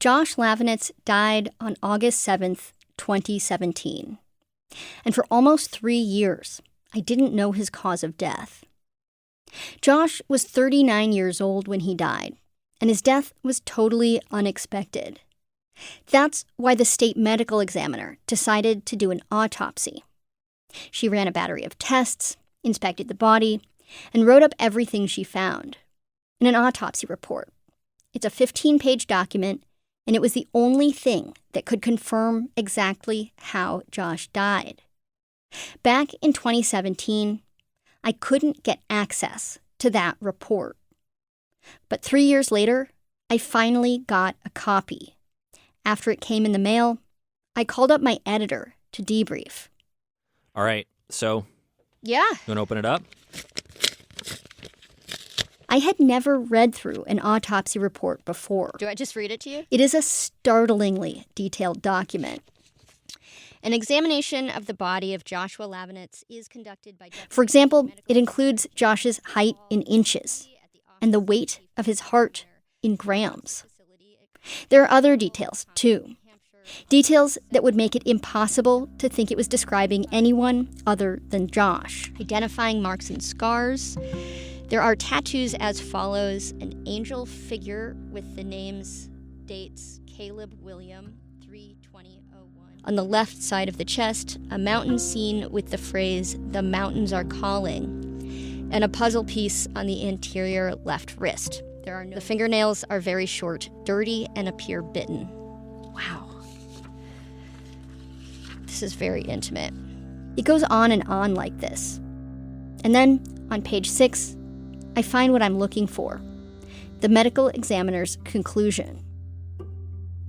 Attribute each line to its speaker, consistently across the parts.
Speaker 1: Josh Lavinitz died on August 7th, 2017. And for almost 3 years, I didn't know his cause of death. Josh was 39 years old when he died, and his death was totally unexpected. That's why the state medical examiner decided to do an autopsy. She ran a battery of tests, inspected the body, and wrote up everything she found in an autopsy report. It's a 15-page document, and it was the only thing that could confirm exactly how Josh died. Back in 2017, I couldn't get access to that report. But 3 years later, I finally got a copy. After it came in the mail, I called up my editor to debrief.
Speaker 2: All right, so?
Speaker 1: Yeah.
Speaker 2: You want to open it up?
Speaker 1: I had never read through an autopsy report before.
Speaker 3: Do I just read it to you?
Speaker 1: It is a startlingly detailed document.
Speaker 3: An examination of the body of Joshua Lavinitz is conducted by...
Speaker 1: For example, it includes Josh's height in inches and the weight of his heart in grams. There are other details, too. Details that would make it impossible to think it was describing anyone other than Josh.
Speaker 3: Identifying marks and scars. There are tattoos as follows: an angel figure with the names, dates, Caleb William, 3/20/01. On the left side of the chest, a mountain scene with the phrase, "The mountains are calling," and a puzzle piece on the anterior left wrist. The fingernails are very short, dirty, and appear bitten. Wow. This is very intimate.
Speaker 1: It goes on and on like this. And then, on page 6, I find what I'm looking for. The medical examiner's conclusion.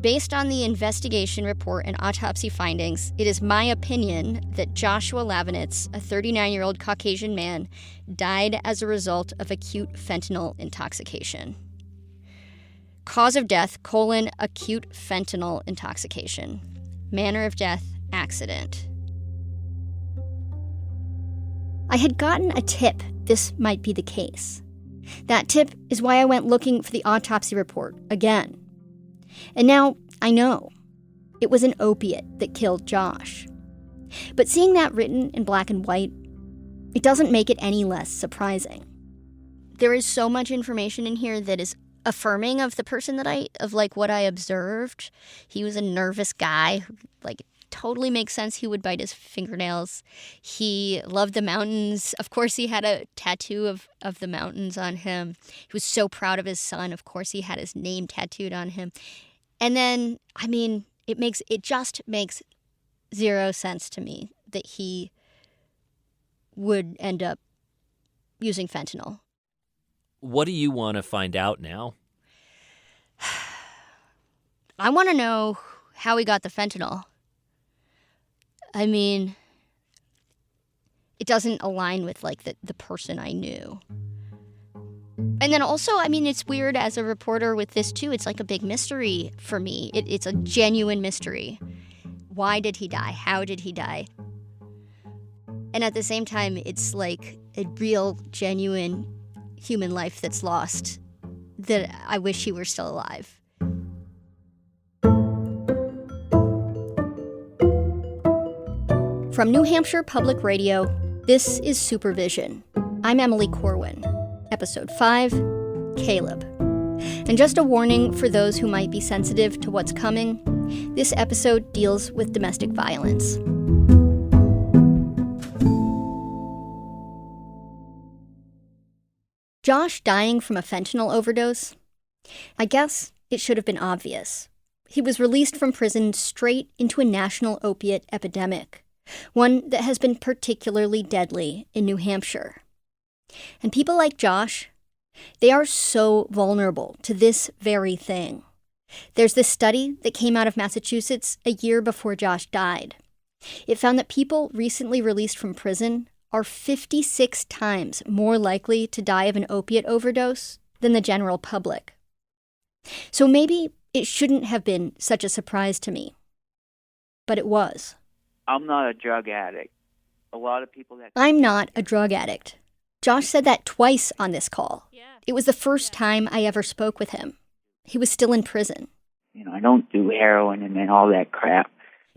Speaker 3: Based on the investigation report and autopsy findings, it is my opinion that Joshua Lavinitz, a 39-year-old Caucasian man, died as a result of acute fentanyl intoxication. Cause of death, acute fentanyl intoxication. Manner of death, accident.
Speaker 1: I had gotten a tip this might be the case. That tip is why I went looking for the autopsy report again. And now I know. It was an opiate that killed Josh. But seeing that written in black and white, it doesn't make it any less surprising.
Speaker 3: There is so much information in here that is affirming of the person of what I observed. He was a nervous guy who, totally makes sense he would bite his fingernails. He loved the mountains. Of course, he had a tattoo of the mountains on him. He was so proud of his son. Of course, he had his name tattooed on him. And then, it just makes zero sense to me that he would end up using fentanyl.
Speaker 2: What do you want to find out now?
Speaker 3: I want to know how he got the fentanyl. It doesn't align with, the person I knew. And then also, it's weird as a reporter with this, too. It's like a big mystery for me. It's a genuine mystery. Why did he die? How did he die? And at the same time, it's like a real, genuine human life that's lost that I wish he were still alive.
Speaker 1: From New Hampshire Public Radio, this is Supervision. I'm Emily Corwin. Episode 5, Caleb. And just a warning for those who might be sensitive to what's coming, this episode deals with domestic violence. Josh dying from a fentanyl overdose? I guess it should have been obvious. He was released from prison straight into a national opiate epidemic. One that has been particularly deadly in New Hampshire. And people like Josh, they are so vulnerable to this very thing. There's this study that came out of Massachusetts a year before Josh died. It found that people recently released from prison are 56 times more likely to die of an opiate overdose than the general public. So maybe it shouldn't have been such a surprise to me. But it was.
Speaker 4: I'm not a drug addict. A lot of people that...
Speaker 1: I'm not a drug addict. Josh said that twice on this call. It was the first time I ever spoke with him. He was still in prison.
Speaker 4: I don't do heroin and then all that crap.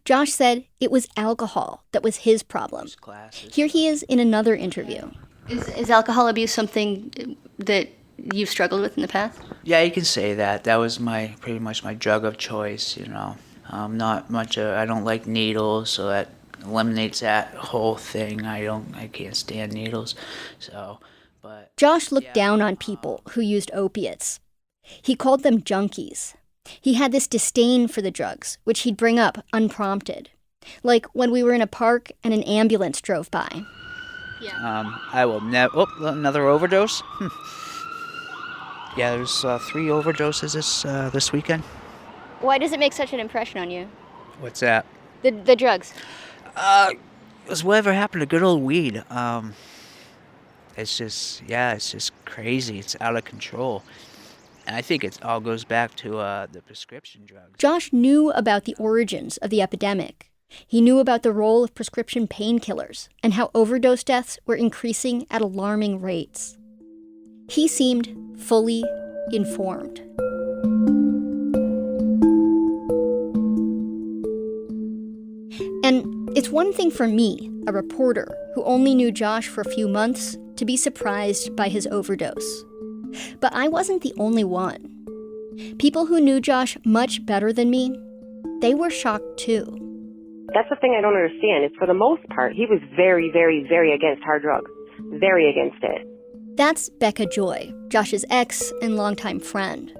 Speaker 1: Josh said it was alcohol that was his problem. Here he is in another interview. Is alcohol abuse something that you've struggled with in the past?
Speaker 5: Yeah, you can say that. That was pretty much my drug of choice, Not much I don't like needles, so that eliminates that whole thing. I can't stand needles. But
Speaker 1: Josh looked down on people who used opiates. He called them junkies. He had this disdain for the drugs, which he'd bring up unprompted. Like when we were in a park and an ambulance drove by.
Speaker 5: I will never... Oh, another overdose? Yeah, there's 3 overdoses this weekend.
Speaker 1: Why does it make such an impression on you?
Speaker 5: What's that?
Speaker 1: The drugs.
Speaker 5: It was whatever happened to good old weed. It's just crazy. It's out of control. And I think it all goes back to the prescription drugs.
Speaker 1: Josh knew about the origins of the epidemic. He knew about the role of prescription painkillers and how overdose deaths were increasing at alarming rates. He seemed fully informed. And it's one thing for me, a reporter who only knew Josh for a few months, to be surprised by his overdose. But I wasn't the only one. People who knew Josh much better than me, they were shocked too.
Speaker 6: That's the thing I don't understand. Is for the most part, he was very, very, very against hard drugs. Very against it.
Speaker 1: That's Becca Joy, Josh's ex and longtime friend.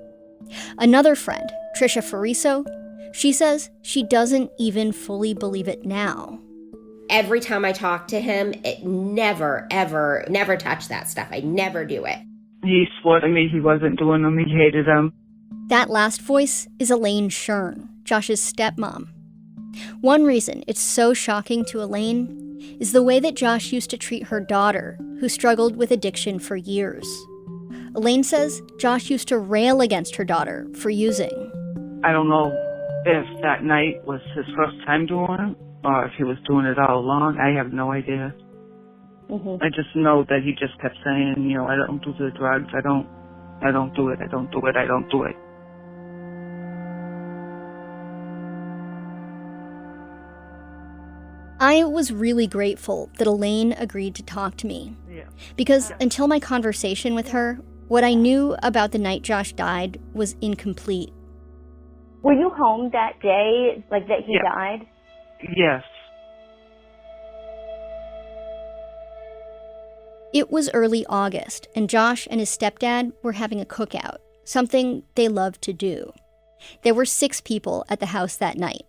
Speaker 1: Another friend, Trisha Fariso, she says she doesn't even fully believe it now.
Speaker 7: Every time I talk to him, it never touched that stuff. I never do it.
Speaker 8: He swore to me he wasn't doing them. He hated them.
Speaker 1: That last voice is Elaine Shern, Josh's stepmom. One reason it's so shocking to Elaine is the way that Josh used to treat her daughter, who struggled with addiction for years. Elaine says Josh used to rail against her daughter for using.
Speaker 8: I don't know if that night was his first time doing it or if he was doing it all along. I have no idea. Mm-hmm. I just know that he just kept saying, I don't do the drugs. I don't do it. I don't do it. I don't do it.
Speaker 1: I was really grateful that Elaine agreed to talk to me. Because until my conversation with her, what I knew about the night Josh died was incomplete.
Speaker 3: Were you home that day, that he died?
Speaker 8: Yes.
Speaker 1: It was early August, and Josh and his stepdad were having a cookout, something they loved to do. There were 6 people at the house that night.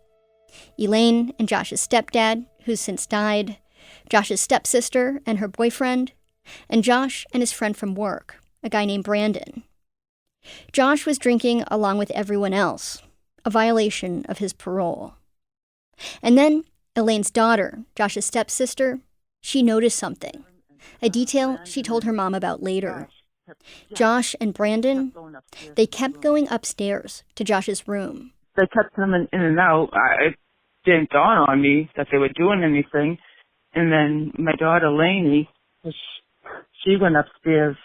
Speaker 1: Elaine and Josh's stepdad, who's since died, Josh's stepsister and her boyfriend, and Josh and his friend from work, a guy named Brandon. Josh was drinking along with everyone else, a violation of his parole. And then Elaine's daughter, Josh's stepsister, she noticed something, a detail she told her mom about later. Josh and Brandon, they kept going upstairs to Josh's room.
Speaker 8: They kept coming in and out. It didn't dawn on me that they were doing anything. And then my daughter, Lainey, she went upstairs,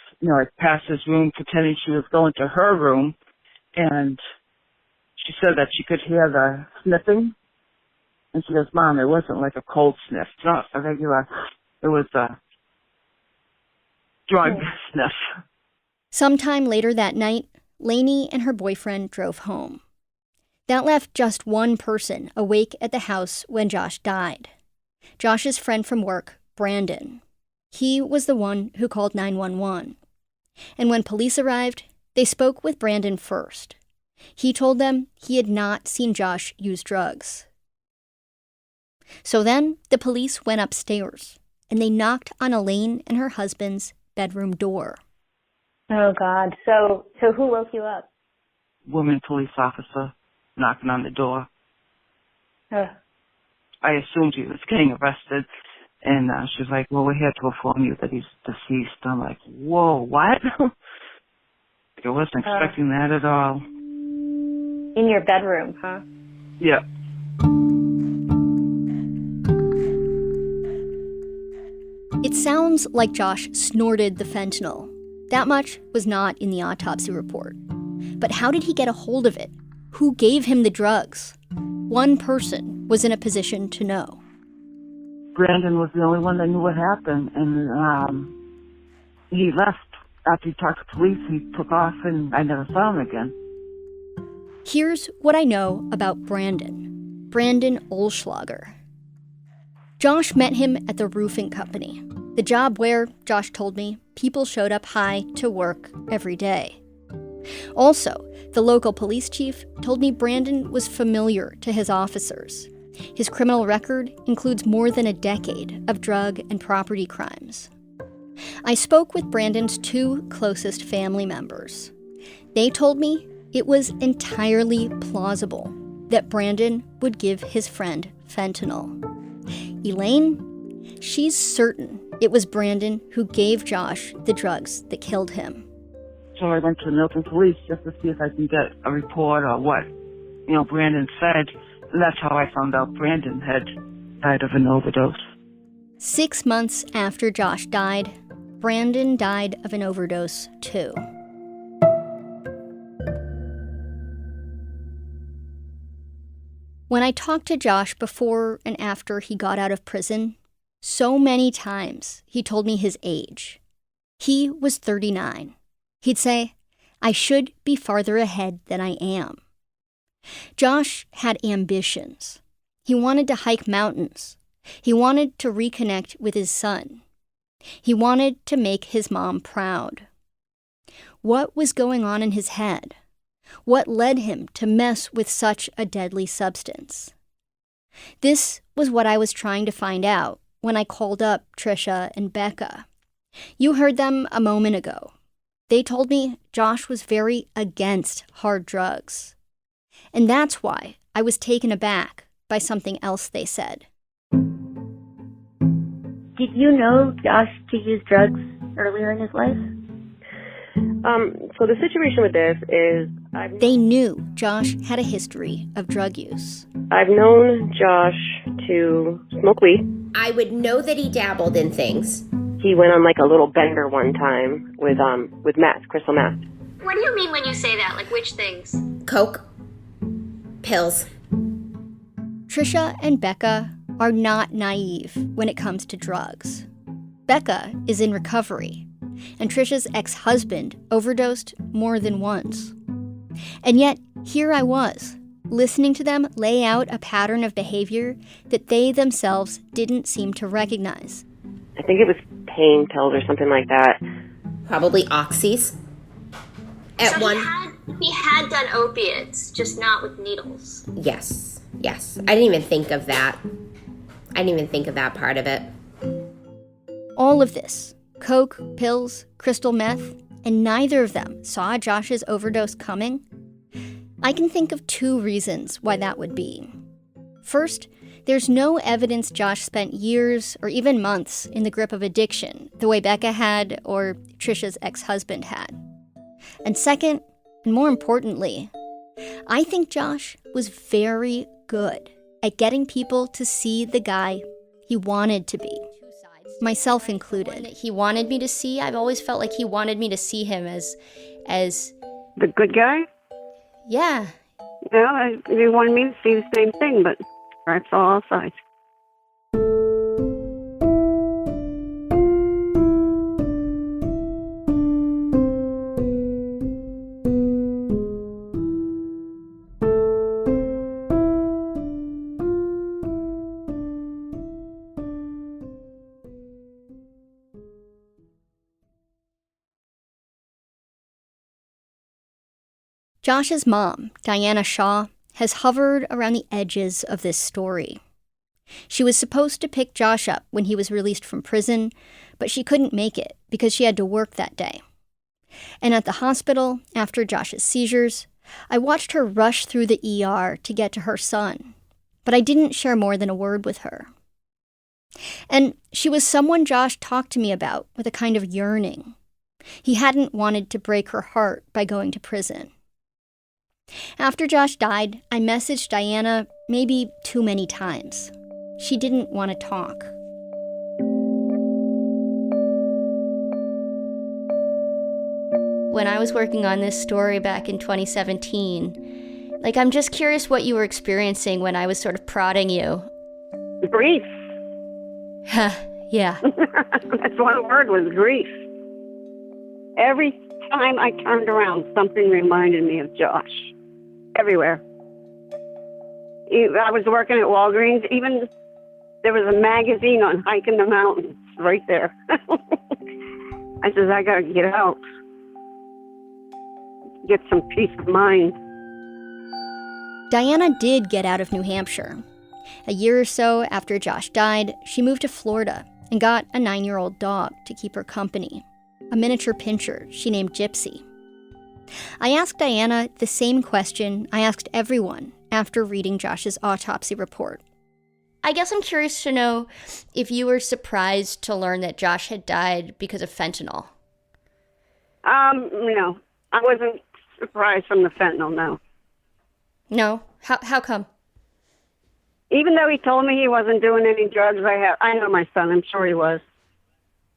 Speaker 8: past his room, pretending she was going to her room. And she said that she could hear the sniffing. And she goes, Mom, it wasn't like a cold sniff. It's not a regular, it was a drug sniff.
Speaker 1: Sometime later that night, Lainey and her boyfriend drove home. That left just one person awake at the house when Josh died. Josh's friend from work, Brandon. He was the one who called 911. And when police arrived, they spoke with Brandon first. He told them he had not seen Josh use drugs. So then the police went upstairs, and they knocked on Elaine and her husband's bedroom door.
Speaker 3: Oh, God. So who woke you up?
Speaker 8: Woman police officer knocking on the door.
Speaker 3: Ugh.
Speaker 8: I assumed he was getting arrested, and she's like, well, we're here to inform you that he's deceased. I'm like, whoa, what? I wasn't expecting that at all.
Speaker 3: In your bedroom, huh?
Speaker 8: Yeah.
Speaker 1: It sounds like Josh snorted the fentanyl. That much was not in the autopsy report. But how did he get a hold of it? who gave him the drugs. One person was in a position to know.
Speaker 8: Brandon was the only one that knew what happened, and he left. After he talked to police, he took off, and I never saw him again.
Speaker 1: Here's what I know about Brandon Olschlager. Josh met him at the roofing company, the job where, Josh told me, people showed up high to work every day. Also, the local police chief told me Brandon was familiar to his officers. His criminal record includes more than a decade of drug and property crimes. I spoke with Brandon's two closest family members. They told me it was entirely plausible that Brandon would give his friend fentanyl. Elaine, she's certain it was Brandon who gave Josh the drugs that killed him.
Speaker 8: So I went to the Milton Police just to see if I can get a report or what, Brandon said. And that's how I found out Brandon had died of an overdose.
Speaker 1: 6 months after Josh died, Brandon died of an overdose too. When I talked to Josh before and after he got out of prison, so many times he told me his age. He was 39. He'd say, I should be farther ahead than I am. Josh had ambitions. He wanted to hike mountains. He wanted to reconnect with his son. He wanted to make his mom proud. What was going on in his head? What led him to mess with such a deadly substance? This was what I was trying to find out when I called up Trisha and Becca. You heard them a moment ago. They told me Josh was very against hard drugs. And that's why I was taken aback by something else they said.
Speaker 9: Did you know Josh to use drugs earlier in his life?
Speaker 6: So the situation with this is
Speaker 1: They knew Josh had a history of drug use.
Speaker 6: I've known Josh to smoke weed.
Speaker 7: I would know that he dabbled in things.
Speaker 6: He went on like a little bender one time with meth, crystal meth.
Speaker 3: What do you mean when you say that? Like which things?
Speaker 7: Coke. Pills.
Speaker 1: Trisha and Becca are not naive when it comes to drugs. Becca is in recovery, and Trisha's ex-husband overdosed more than once. And yet, here I was, listening to them lay out a pattern of behavior that they themselves didn't seem to recognize.
Speaker 6: I think it was pain pills or something like that.
Speaker 7: Probably oxys.
Speaker 3: He had done opiates, just not with needles.
Speaker 7: Yes. I didn't even think of that. I didn't even think of that part of it.
Speaker 1: All of this, coke, pills, crystal meth, and neither of them saw Josh's overdose coming. I can think of two reasons why that would be. First, there's no evidence Josh spent years or even months in the grip of addiction, the way Becca had or Trisha's ex-husband had. And second, and more importantly, I think Josh was very good at getting people to see the guy he wanted to be, myself included. He wanted me to see. I've always felt like he wanted me to see him as
Speaker 10: the good guy.
Speaker 1: Yeah.
Speaker 10: Well, he wanted me to see the same thing, but that's all sides.
Speaker 1: Josh's mom, Diana Shaw, has hovered around the edges of this story. She was supposed to pick Josh up when he was released from prison, but she couldn't make it because she had to work that day. And at the hospital, after Josh's seizures, I watched her rush through the ER to get to her son, but I didn't share more than a word with her. And she was someone Josh talked to me about with a kind of yearning. He hadn't wanted to break her heart by going to prison. After Josh died, I messaged Diana maybe too many times. She didn't want to talk. When I was working on this story back in 2017,
Speaker 3: Like, I'm just curious what you were experiencing when I was sort of prodding you.
Speaker 10: Grief.
Speaker 3: Yeah.
Speaker 10: That's one word, was grief. Every time I turned around, something reminded me of Josh. Everywhere. I was working at Walgreens. Even there was a magazine on hiking the mountains right there. I says, I got to get out. Get some peace of mind.
Speaker 1: Diana did get out of New Hampshire. A year or so after Josh died, she moved to Florida and got a 9-year-old dog to keep her company, a miniature pinscher she named Gypsy. I asked Diana the same question I asked everyone after reading Josh's autopsy report.
Speaker 3: I guess I'm curious to know if you were surprised to learn that Josh had died because of fentanyl.
Speaker 10: No. I wasn't surprised from the fentanyl, no.
Speaker 3: No? How come?
Speaker 10: Even though he told me he wasn't doing any drugs, I know my son. I'm sure he was.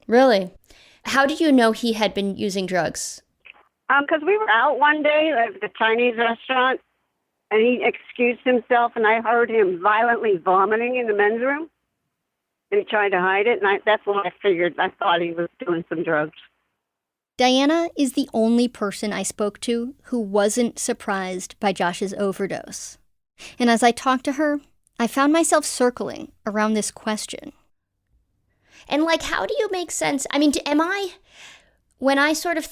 Speaker 3: Really? How did you know he had been using drugs?
Speaker 10: Because we were out one day at the Chinese restaurant, and he excused himself, and I heard him violently vomiting in the men's room. And he tried to hide it, and that's what I figured. I thought he was doing some drugs.
Speaker 1: Diana is the only person I spoke to who wasn't surprised by Josh's overdose. And as I talked to her, I found myself circling around this question.
Speaker 3: And how do you make sense? I mean, when I sort of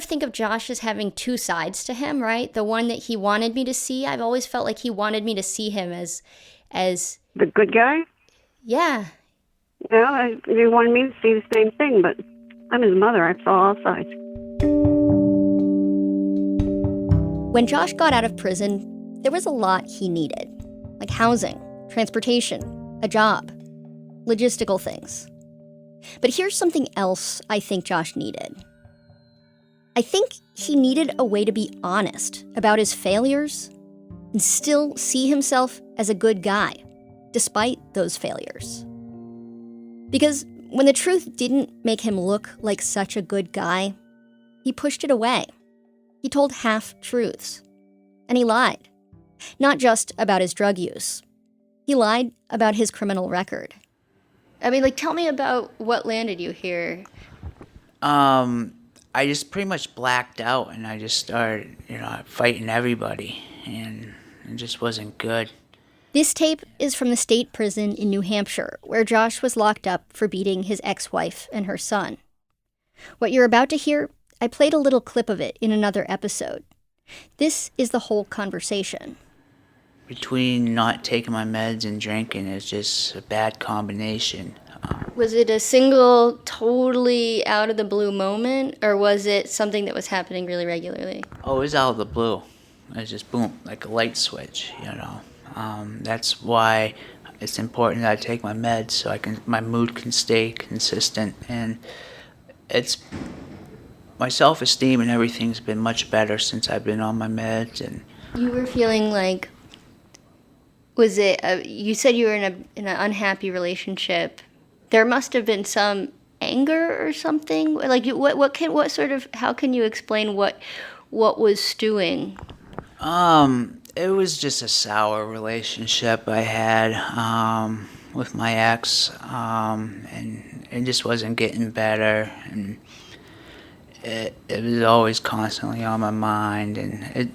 Speaker 3: think of Josh as having two sides to him, right? The one that he wanted me to see, I've always felt like he wanted me to see him as
Speaker 10: the good guy?
Speaker 3: Yeah.
Speaker 10: No, he wanted me to see the same thing, but I'm his mother. I saw all sides.
Speaker 1: When Josh got out of prison, there was a lot he needed, like housing, transportation, a job, logistical things. But here's something else I think Josh needed. I think he needed a way to be honest about his failures and still see himself as a good guy, despite those failures. Because when the truth didn't make him look like such a good guy, he pushed it away. He told half-truths. And he lied. Not just about his drug use. He lied about his criminal record.
Speaker 3: I mean, tell me about what landed you here.
Speaker 5: I just pretty much blacked out, and I just started, fighting everybody, and it just wasn't good.
Speaker 1: This tape is from the state prison in New Hampshire, where Josh was locked up for beating his ex-wife and her son. What you're about to hear, I played a little clip of it in another episode. This is the whole conversation.
Speaker 5: Between not taking my meds and drinking is just a bad combination.
Speaker 3: Was it a single, totally out of the blue moment, or was it something that was happening really regularly?
Speaker 5: Oh, it was out of the blue. It was just boom, like a light switch, That's why it's important that I take my meds so my mood can stay consistent, and my self-esteem and everything's been much better since I've been on my meds. And
Speaker 3: you were feeling like, was it? You said you were in an unhappy relationship. There must have been some anger or something. How can you explain what was stewing?
Speaker 5: It was just a sour relationship I had with my ex, and it just wasn't getting better, and it was always constantly on my mind, and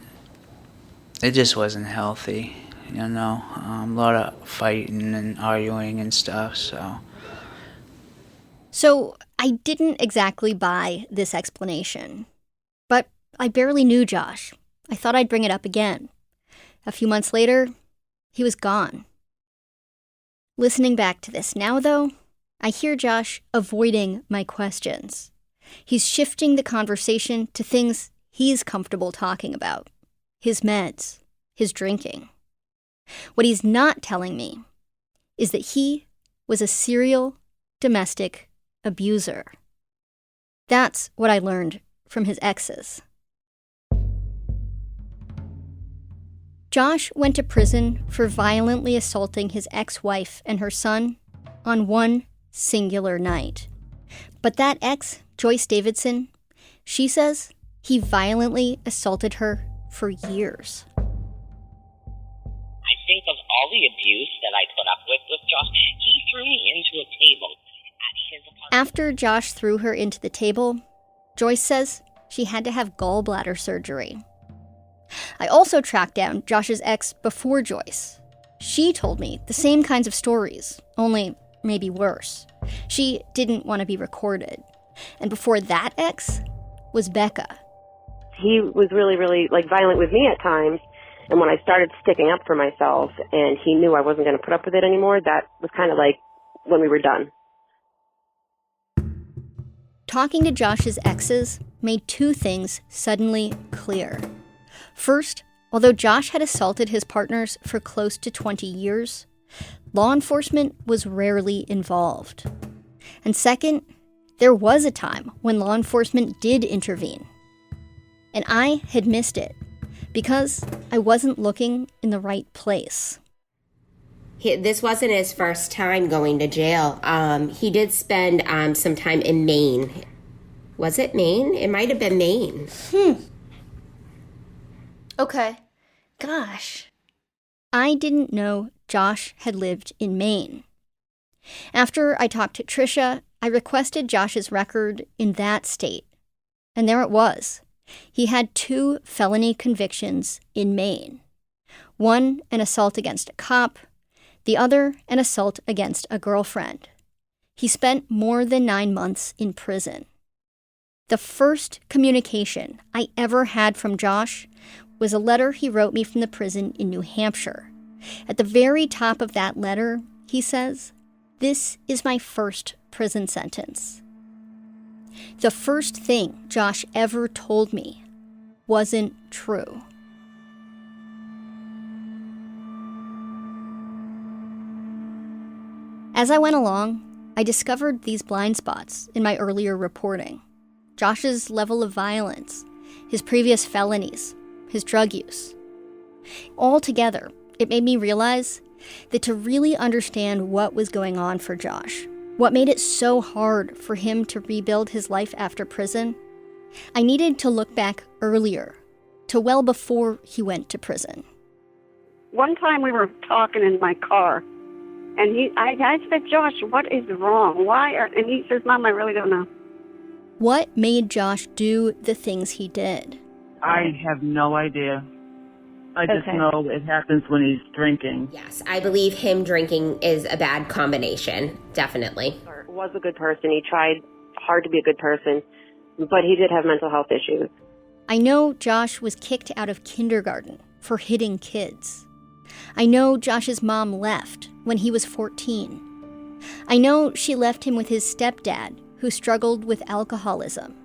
Speaker 5: it just wasn't healthy, a lot of fighting and arguing and stuff,
Speaker 1: So I didn't exactly buy this explanation, but I barely knew Josh. I thought I'd bring it up again. A few months later, he was gone. Listening back to this now, though, I hear Josh avoiding my questions. He's shifting the conversation to things he's comfortable talking about. His meds, his drinking. What he's not telling me is that he was a serial domestic abuser. That's what I learned from his exes. Josh went to prison for violently assaulting his ex-wife and her son on one singular night. But that ex, Joyce Davidson, she says he violently assaulted her for years.
Speaker 11: all the abuse that I put up with Josh, he threw me into a table at his apartment.
Speaker 1: After Josh threw her into the table, Joyce says she had to have gallbladder surgery. I also tracked down Josh's ex before Joyce. She told me the same kinds of stories, only maybe worse. She didn't want to be recorded. And before that ex was Becca.
Speaker 6: He was really, really, violent with me at times. And when I started sticking up for myself and he knew I wasn't going to put up with it anymore, that was kind of like when we were done.
Speaker 1: Talking to Josh's exes made two things suddenly clear. First, although Josh had assaulted his partners for close to 20 years, law enforcement was rarely involved. And second, there was a time when law enforcement did intervene. And I had missed it because I wasn't looking in the right place.
Speaker 7: This wasn't his first time going to jail. He did spend some time in Maine. Was it Maine? It might have been Maine.
Speaker 1: Okay. Gosh. I didn't know Josh had lived in Maine. After I talked to Tricia, I requested Josh's record in that state. And there it was. He had 2 felony convictions in Maine. One, an assault against a cop. The other, an assault against a girlfriend. He spent more than 9 months in prison. The first communication I ever had from Josh was a letter he wrote me from the prison in New Hampshire. At the very top of that letter, he says, "This is my first prison sentence." The first thing Josh ever told me wasn't true. As I went along, I discovered these blind spots in my earlier reporting. Josh's level of violence, his previous felonies, his drug use. Altogether, it made me realize that to really understand what was going on for Josh, what made it so hard for him to rebuild his life after prison, I needed to look back earlier, to well before he went to prison.
Speaker 10: One time we were talking in my car, and I said, "Josh, what is wrong? And he says, "Mom, I really don't know."
Speaker 1: What made Josh do the things he did?
Speaker 8: I have no idea. I just know it happens when he's drinking.
Speaker 7: Yes, I believe him drinking is a bad combination, definitely.
Speaker 6: Was a good person. He tried hard to be a good person, but he did have mental health issues.
Speaker 1: I know Josh was kicked out of kindergarten for hitting kids. I know Josh's mom left when he was 14. I know she left him with his stepdad, who struggled with alcoholism.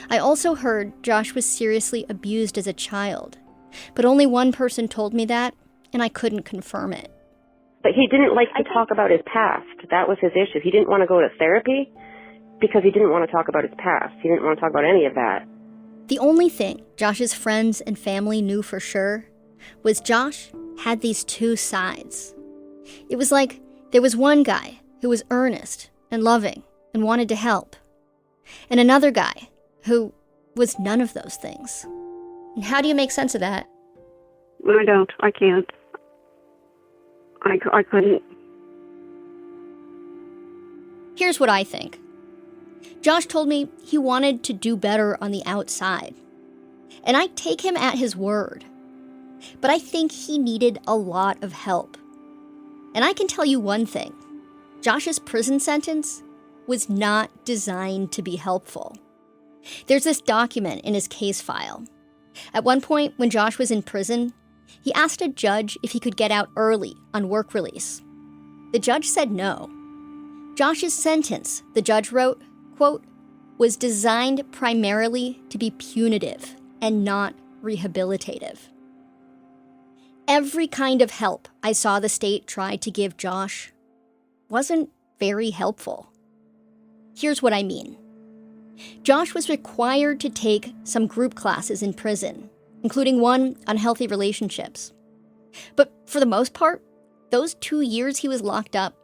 Speaker 1: I also heard Josh was seriously abused as a child, but only one person told me that, and I couldn't confirm it.
Speaker 6: But he didn't like to talk about his past. That was his issue. He didn't want to go to therapy because he didn't want to talk about his past. He didn't want to talk about any of that.
Speaker 1: The only thing Josh's friends and family knew for sure was Josh had these 2 sides. It was like there was one guy who was earnest and loving and wanted to help, and another guy who was none of those things. And how do you make sense of that?
Speaker 10: I don't. I can't. I couldn't.
Speaker 1: Here's what I think. Josh told me he wanted to do better on the outside. And I take him at his word. But I think he needed a lot of help. And I can tell you one thing. Josh's prison sentence was not designed to be helpful. There's this document in his case file. At one point, when Josh was in prison, he asked a judge if he could get out early on work release. The judge said no. Josh's sentence, the judge wrote, quote, was designed primarily to be punitive and not rehabilitative. Every kind of help I saw the state try to give Josh wasn't very helpful. Here's what I mean. Josh was required to take some group classes in prison, including one on healthy relationships. But for the most part, those 2 years he was locked up,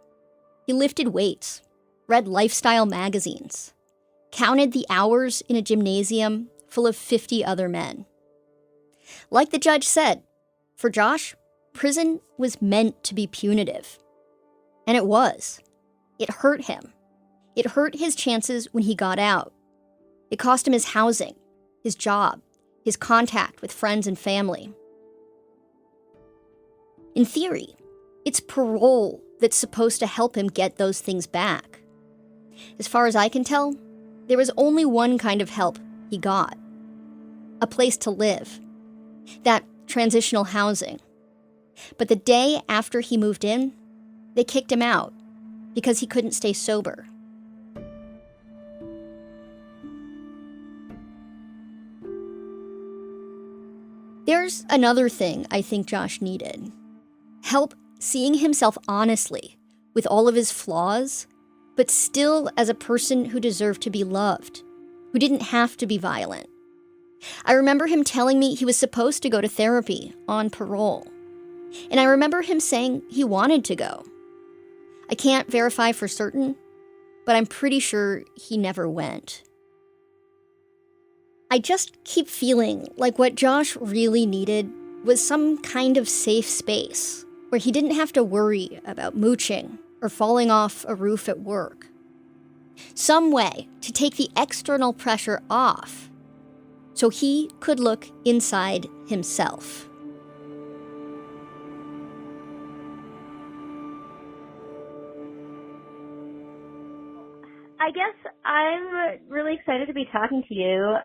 Speaker 1: he lifted weights, read lifestyle magazines, counted the hours in a gymnasium full of 50 other men. Like the judge said, for Josh, prison was meant to be punitive. And it was. It hurt him. It hurt his chances when he got out. It cost him his housing, his job, his contact with friends and family. In theory, it's parole that's supposed to help him get those things back. As far as I can tell, there was only one kind of help he got. A place to live. That transitional housing. But the day after he moved in, they kicked him out because he couldn't stay sober. There's another thing I think Josh needed. Help seeing himself honestly, with all of his flaws, but still as a person who deserved to be loved, who didn't have to be violent. I remember him telling me he was supposed to go to therapy on parole. And I remember him saying he wanted to go. I can't verify for certain, but I'm pretty sure he never went. I just keep feeling like what Josh really needed was some kind of safe space where he didn't have to worry about mooching or falling off a roof at work. Some way to take the external pressure off so he could look inside himself.
Speaker 9: I guess I'm really excited to be talking to you.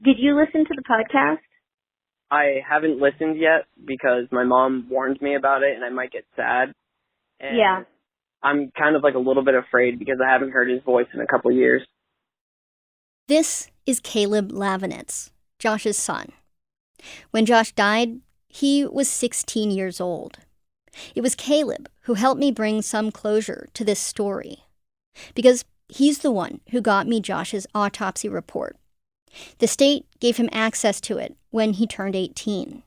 Speaker 9: Did you listen to the podcast?
Speaker 12: I haven't listened yet because my mom warned me about it and I might get sad. And
Speaker 9: Yeah.
Speaker 12: I'm kind of like a little bit afraid because I haven't heard his voice in a couple years.
Speaker 1: This is Caleb Lavinitz, Josh's son. When Josh died, he was 16 years old. It was Caleb who helped me bring some closure to this story. Because he's the one who got me Josh's autopsy report. The state gave him access to it when he turned 18.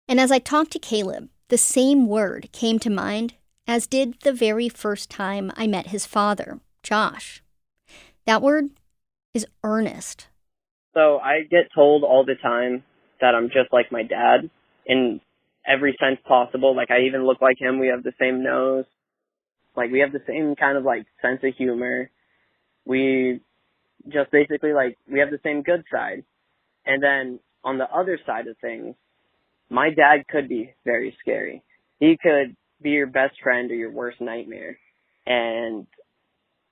Speaker 1: And as I talked to Caleb, the same word came to mind as did the very first time I met his father, Josh. That word is earnest.
Speaker 12: So I get told all the time that I'm just like my dad in every sense possible. Like I even look like him. We have the same nose. Like we have the same kind of like sense of humor. We just basically like we have the same good side. And then on the other side of things, my dad could be very scary. He could be your best friend or your worst nightmare. And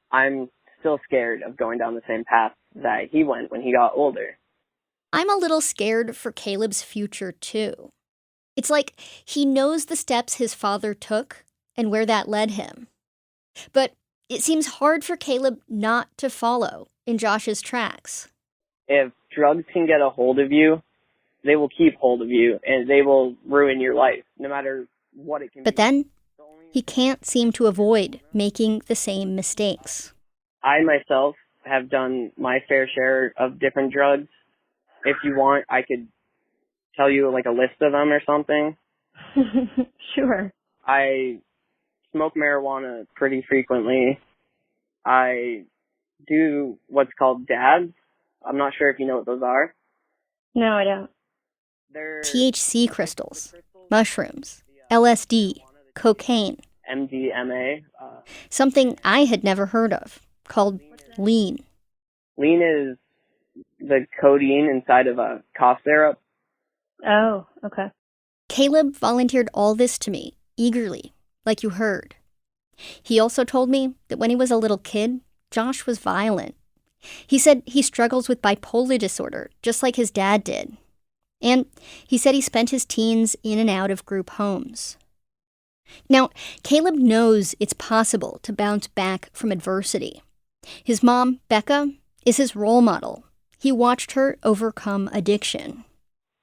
Speaker 12: I'm still scared of going down the same path that he went when he got older.
Speaker 1: I'm a little scared for Caleb's future, too. It's like he knows the steps his father took and where that led him. But it seems hard for Caleb not to follow in Josh's tracks.
Speaker 12: If drugs can get a hold of you, they will keep hold of you and they will ruin your life, no matter what it can be.
Speaker 1: But then, he can't seem to avoid making the same mistakes.
Speaker 12: I myself have done my fair share of different drugs. If you want, I could tell you like a list of them or something.
Speaker 9: Sure.
Speaker 12: I smoke marijuana pretty frequently. I do what's called dabs. I'm not sure if you know what those are.
Speaker 9: No, I don't.
Speaker 12: They're
Speaker 1: THC crystals, mushrooms, LSD, cocaine.
Speaker 12: MDMA.
Speaker 1: Something I had never heard of, called lean.
Speaker 12: Lean is the codeine inside of a cough syrup.
Speaker 9: Oh, okay.
Speaker 1: Caleb volunteered all this to me, eagerly, like you heard. He also told me that when he was a little kid, Josh was violent. He said he struggles with bipolar disorder, just like his dad did. And he said he spent his teens in and out of group homes. Now, Caleb knows it's possible to bounce back from adversity. His mom, Becca, is his role model. He watched her overcome addiction.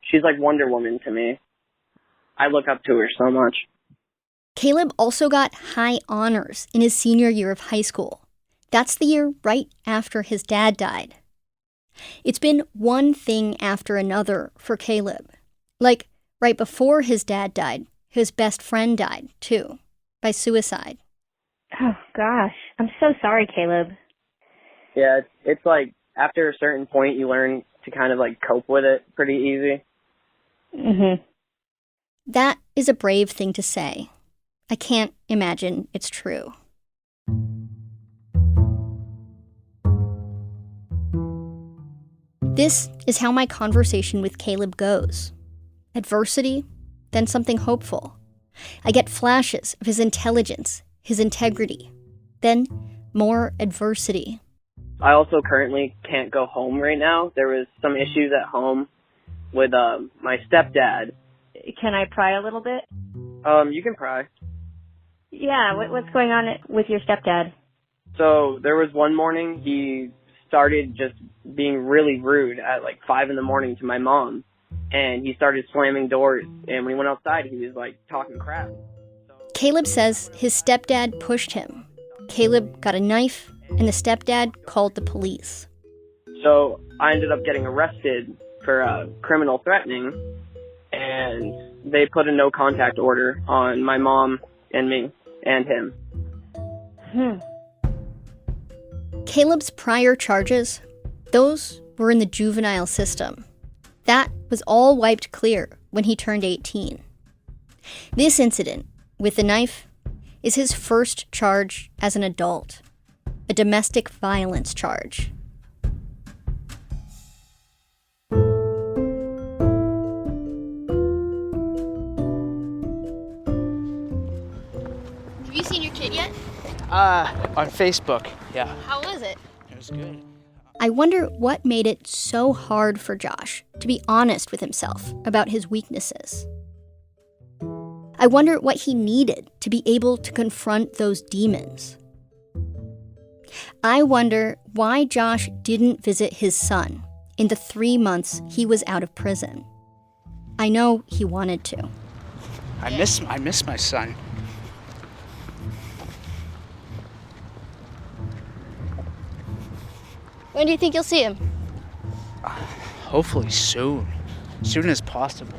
Speaker 12: She's like Wonder Woman to me. I look up to her so much.
Speaker 1: Caleb also got high honors in his senior year of high school. That's the year right after his dad died. It's been one thing after another for Caleb. Like, right before his dad died, his best friend died, too, by suicide.
Speaker 9: Oh, gosh. I'm so sorry, Caleb.
Speaker 12: Yeah, it's like after a certain point, you learn to kind of like cope with it pretty easy.
Speaker 9: Mm-hmm.
Speaker 1: That is a brave thing to say. I can't imagine it's true. This is how my conversation with Caleb goes. Adversity, then something hopeful. I get flashes of his intelligence, his integrity, then more adversity.
Speaker 12: I also currently can't go home right now. There was some issues at home with my stepdad.
Speaker 9: Can I pry a little bit?
Speaker 12: You can pry.
Speaker 9: Yeah, what's going on with your stepdad?
Speaker 12: So there was one morning he started just being really rude at like 5 a.m. to my mom. And he started slamming doors. And when he went outside, he was like talking crap.
Speaker 1: Caleb says his stepdad pushed him. Caleb got a knife, and the stepdad called the police.
Speaker 12: So I ended up getting arrested for criminal threatening. And they put a no contact order on my mom and me and him.
Speaker 1: Caleb's prior charges, those were in the juvenile system. That was all wiped clear when he turned 18. This incident with the knife is his first charge as an adult, a domestic violence charge.
Speaker 3: Have you seen your kid yet?
Speaker 5: On Facebook, yeah.
Speaker 3: How was it?
Speaker 5: It was good.
Speaker 1: I wonder what made it so hard for Josh to be honest with himself about his weaknesses. I wonder what he needed to be able to confront those demons. I wonder why Josh didn't visit his son in the 3 months he was out of prison. I know he wanted to.
Speaker 5: I miss my son.
Speaker 3: When do you think you'll see him?
Speaker 5: Hopefully soon. Soon as possible.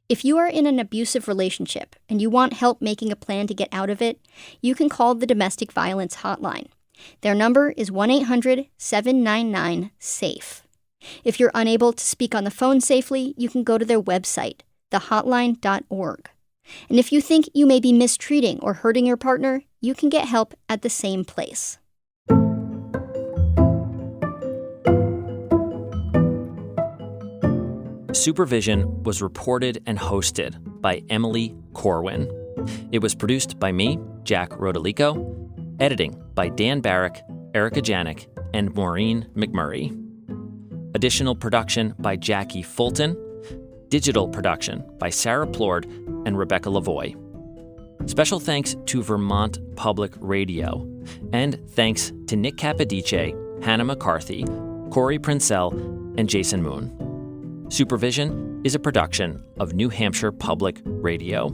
Speaker 1: If you are in an abusive relationship and you want help making a plan to get out of it, you can call the Domestic Violence Hotline. Their number is 1-800-799-SAFE. If you're unable to speak on the phone safely, you can go to their website, thehotline.org. And if you think you may be mistreating or hurting your partner, you can get help at the same place.
Speaker 2: Supervision was reported and hosted by Emily Corwin. It was produced by me, Jack Rodolico, editing by Dan Barrick, Erica Janik, and Maureen McMurray. Additional production by Jackie Fulton. Digital production by Sarah Plord and Rebecca Lavoie. Special thanks to Vermont Public Radio. And thanks to Nick Capodice, Hannah McCarthy, Corey Princell, and Jason Moon. Supervision is a production of New Hampshire Public Radio.